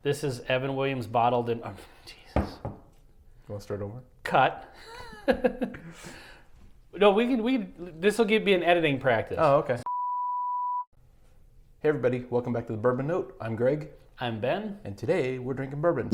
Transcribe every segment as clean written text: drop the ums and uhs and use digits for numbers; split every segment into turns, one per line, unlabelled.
This is Evan Williams bottled in. Oh, Jesus.
You want to start over?
Cut. No, we can. This will be an editing practice.
Oh, okay. Hey, everybody. Welcome back to the Bourbon Note. I'm Greg.
I'm Ben.
And today we're drinking bourbon.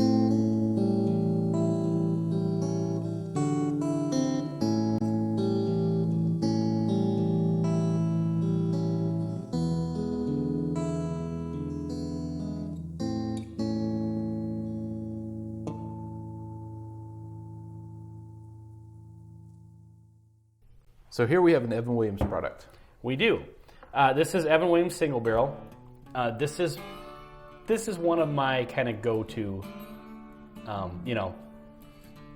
So here we have an Evan Williams product.
We do. This is Evan Williams Single Barrel. This is one of my kind of go-to,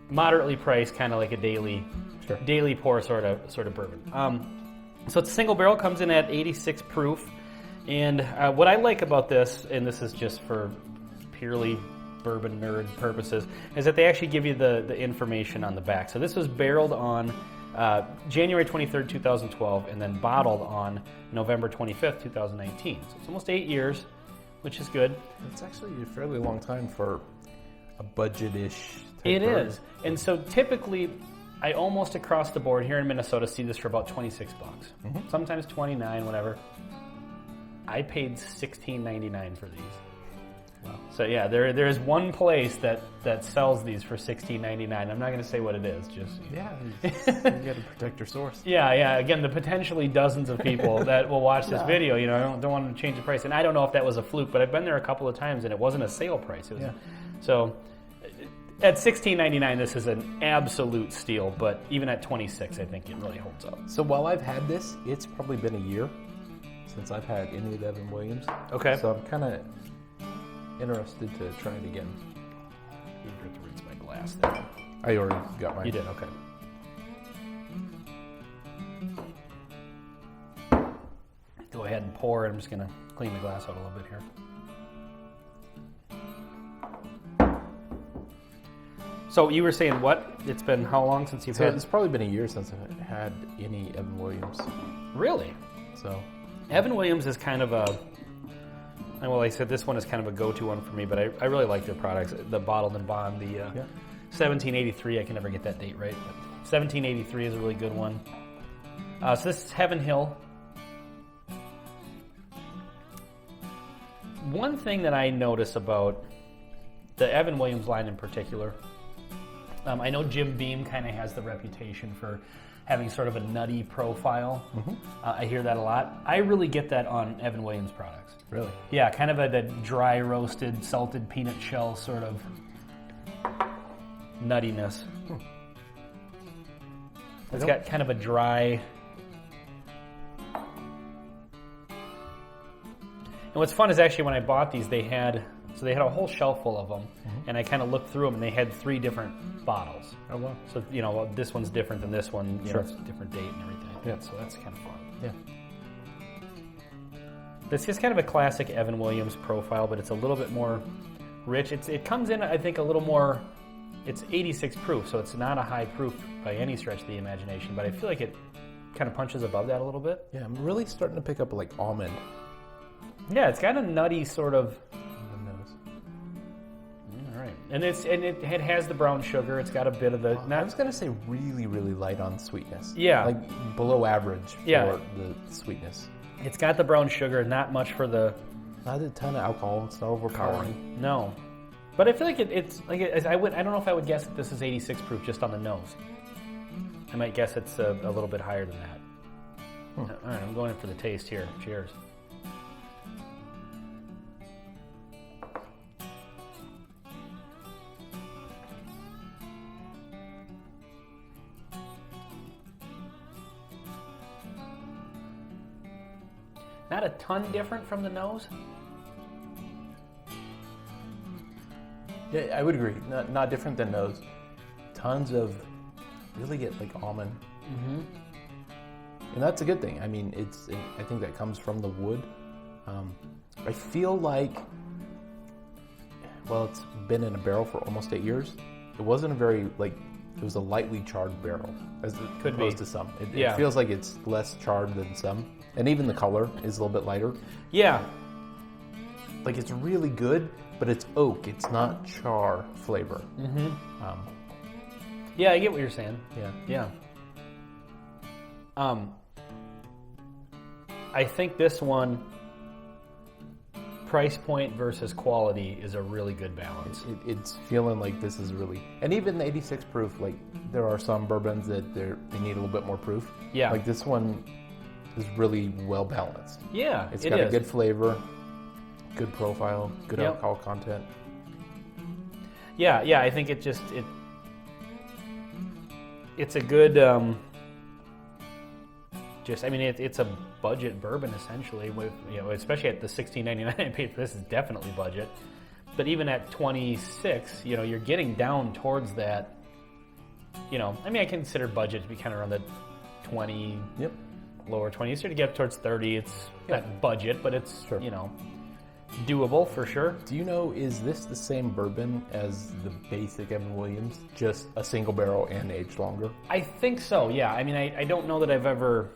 moderately priced, kind of like a daily pour sort of bourbon. So it's single barrel, comes in at 86 proof, and what I like about this, and this is just for purely bourbon nerd purposes, is that they actually give you the information on the back. So this was barreled on January 23rd, 2012, and then bottled on November 25th, 2019. So it's almost 8 years, which is good.
It's actually a fairly long time for a budget-ish type
It
bourbon.
is. And so typically, I almost across the board here in Minnesota see this for about 26 bucks.
Mm-hmm.
Sometimes 29, whatever. I paid $16.99 for these.
Wow.
So yeah, there is one place that sells these for $16.99. I'm not going to say what it is. Just
Yeah, you got to protect your source.
Yeah. Again, the potentially dozens of people that will watch this video, I don't want to change the price. And I don't know if that was a fluke, but I've been there a couple of times and it wasn't a sale price. It was, So at $16.99, this is an absolute steal. But even at 26, I think it really holds up.
So while I've had this, it's probably been a year since I've had any of the Evan Williams.
Okay.
So I'm kind of interested to try it again.
You have to rinse my glass there.
I already got mine.
You did, okay. Go ahead and pour. I'm just going to clean the glass out a little bit here. So you were saying what? It's been how long since you've had?
It's probably been a year since I've had any Evan Williams.
Really?
So
Evan Williams is kind of a, well, like I said, this one is kind of a go-to one for me, but I really like their products. The Bottled and Bond, the 1783, I can never get that date right, but 1783 is a really good one. So this is Heaven Hill. One thing that I notice about the Evan Williams line in particular, I know Jim Beam kind of has the reputation for having sort of a nutty profile. Mm-hmm. I hear that a lot. I really get that on Evan Williams products.
Really?
Yeah, kind of a dry roasted, salted peanut shell sort of nuttiness. It's got kind of a dry. And what's fun is actually when I bought these, they had a whole shelf full of them, and I kind of looked through them, and they had 3 different bottles.
Oh wow!
So this one's different than this one. You know, it's a different date and everything.
Yeah.
So that's kind of fun.
Yeah.
This is kind of a classic Evan Williams profile, but it's a little bit more rich. It comes in, I think, a little more. It's 86 proof, so it's not a high proof by any stretch of the imagination. But I feel like it kind of punches above that a little bit.
Yeah, I'm really starting to pick up like almond.
Yeah, it's got a nutty sort of.
Nose.
All right, and it has the brown sugar. It's got a bit of the.
I was gonna say really, really light on sweetness.
Yeah,
like below average for the sweetness.
It's got the brown sugar, not much for the.
Not a ton of alcohol. It's not overpowering.
No, but I feel like it's like I don't know if I would guess that this is 86 proof just on the nose. I might guess it's a little bit higher than that. All right, I'm going in for the taste here. Cheers. Not a ton different from the nose.
Yeah, I would agree. Not different than nose. Tons of really get like almond. Mm-hmm. And that's a good thing. I mean, I think that comes from the wood. I feel like, well, it's been in a barrel for almost 8 years. It wasn't a very it was a lightly charred barrel, as opposed to some. It feels like it's less charred than some. And even the color is a little bit lighter.
Yeah.
Like, it's really good, but it's oak. It's not char flavor.
Yeah, I get what you're saying.
Yeah.
Yeah. I think this one, price point versus quality, is a really good balance.
It's feeling like this is really, and even the 86 proof, like there are some bourbons that they need a little bit more proof.
Yeah.
Like this one is really well balanced.
Yeah,
It's got a good flavor, good profile, good
Yep.
alcohol content.
Yeah, I think it's a good, it's a budget bourbon essentially. With especially at the $16.99 I paid for this is definitely budget. But even at $26, you're getting down towards that. I consider budget to be kind of around the 20, lower 20s. So to get up towards 30, it's not budget, but it's doable for sure.
Do you know, is this the same bourbon as the basic Evan Williams, just a single barrel and aged longer?
I think so, yeah. I don't know that I've ever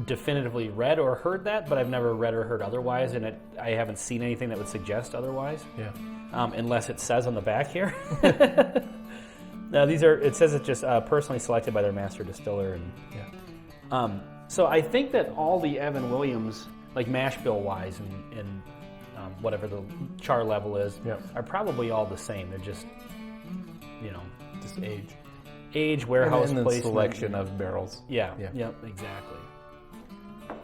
definitively read or heard that, but I've never read or heard otherwise, and I haven't seen anything that would suggest otherwise.
Yeah.
Unless it says on the back here. Now it says it's just personally selected by their master distiller. And so I think that all the Evan Williams, like mash bill wise and whatever the char level is, are probably all the same. They're just,
just
age, warehouse
and the
placement,
selection of barrels.
Yeah, exactly.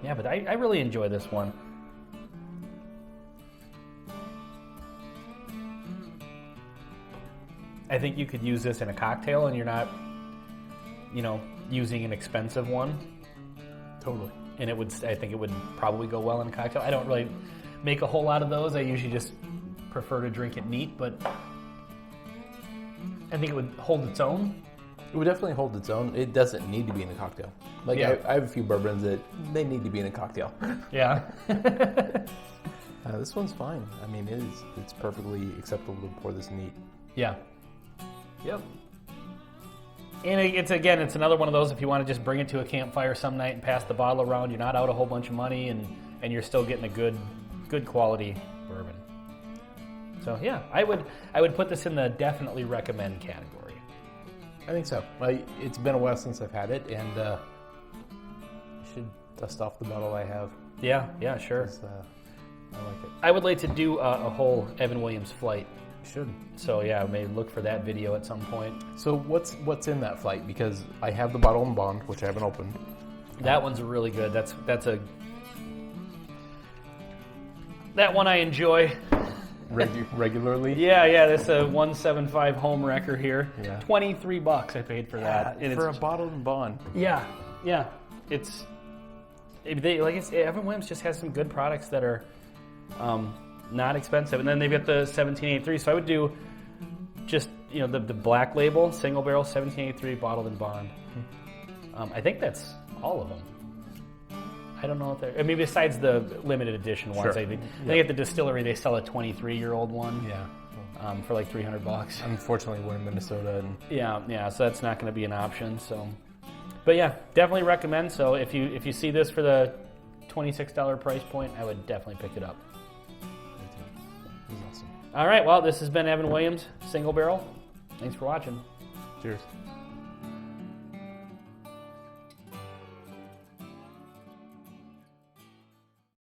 Yeah, but I really enjoy this one. I think you could use this in a cocktail, and you're not, using an expensive one.
Totally.
And I think it would probably go well in a cocktail. I don't really make a whole lot of those. I usually just prefer to drink it neat, but I think it would hold its own.
It would definitely hold its own. It doesn't need to be in a cocktail. Like I have a few bourbons that they need to be in a cocktail.
Yeah.
This one's fine. It's perfectly acceptable to pour this neat.
Yeah. Yep. And it's another one of those, if you want to just bring it to a campfire some night and pass the bottle around, you're not out a whole bunch of money, and you're still getting a good quality bourbon. So yeah, I would put this in the definitely recommend category.
I think so. It's been a while since I've had it, and I should dust off the bottle I have.
Yeah, sure.
I like it.
I would like to do a whole Evan Williams flight.
You should.
So yeah, maybe look for that video at some point.
So what's in that flight? Because I have the bottle and bond, which I haven't opened.
That one's really good. That one I enjoy.
Regularly?
Yeah, that's a 175 home wrecker here.
Yeah.
$23 I paid for that.
And for a bottle and bond.
Yeah. Evan Williams just has some good products that are not expensive. And then they've got the 1783. So I would do just, the black label, single barrel, 1783, bottled and bond. I think that's all of them. I don't know if they're... besides the limited edition ones.
Sure.
I think at the distillery they sell a 23-year-old one.
Yeah.
For like $300.
Unfortunately, we're in Minnesota. And
Yeah, so that's not going to be an option. So, but yeah, definitely recommend. So if you see this for the $26 price point, I would definitely pick it up.
This is awesome.
All right, well, this has been Evan Williams, Single Barrel. Thanks for watching.
Cheers.